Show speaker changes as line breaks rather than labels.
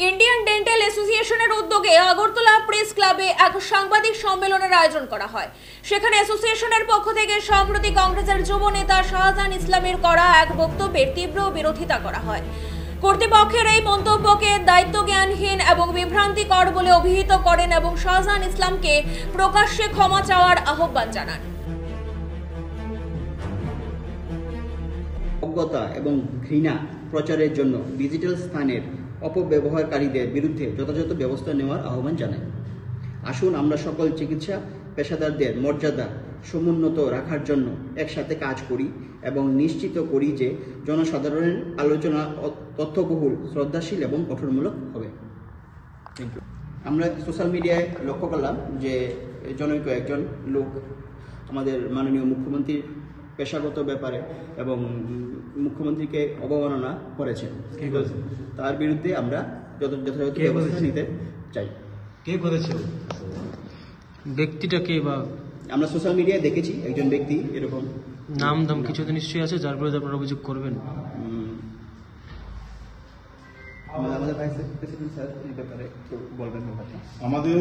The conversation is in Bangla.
ইন্ডিয়ান ডেন্টাল অ্যাসোসিয়েশনের উদ্যোগে আগরতলা প্রেস ক্লাবে এক সাংবাদিক সম্মেলনের আয়োজন করা হয়। সেখানে অ্যাসোসিয়েশনের পক্ষ থেকে সম্প্রতি কংগ্রেসের যুব নেতা শাহজাহান ইসলামের করা এক বক্তব্যের তীব্র বিরোধিতা করা হয়। কর্তৃপক্ষের এই মন্তব্যকে দায়িত্বজ্ঞানহীন এবং বিভ্রান্তিকর বলে অভিহিত করেন এবং শাহজাহান ইসলামকে প্রকাশ্যে ক্ষমা চাওয়ার আহ্বান জানান।
অজ্ঞতা এবং ঘৃণা প্রচারের জন্য ডিজিটাল স্থানের অপব্যবহারকারীদের বিরুদ্ধে যথাযথ ব্যবস্থা নেওয়ার আহ্বান জানাই। আসুন আমরা সকল চিকিৎসা পেশাদারদের মর্যাদা সমুন্নত রাখার জন্য একসাথে কাজ করি এবং নিশ্চিত করি যে জনসাধারণের আলোচনা তথ্যবহুল, শ্রদ্ধাশীল এবং গঠনমূলক হবে। Thank you. আমরা সোশ্যাল মিডিয়ায় লক্ষ্য করলাম যে জনৈক একজন লোক আমাদের মাননীয় মুখ্যমন্ত্রীর পেশাগত ব্যাপারে এবং মুখ্যমন্ত্রীকে অবমাননা করেছেন। তার বিরুদ্ধে আমরা যথাযথ ব্যবস্থা নিতে চাই।
কে করেছে? ব্যক্তিটা কে? বা
আমরা সোশ্যাল মিডিয়ায় দেখেছি একজন ব্যক্তি এরকম
নাম দাম কিছু তো নিশ্চয়ই আছে যার বিরুদ্ধে আপনারা অভিযোগ করবেন।
আমাদের ভাইস প্রেসিডেন্ট স্যার এই ব্যাপারে বলবেন।
আমাদের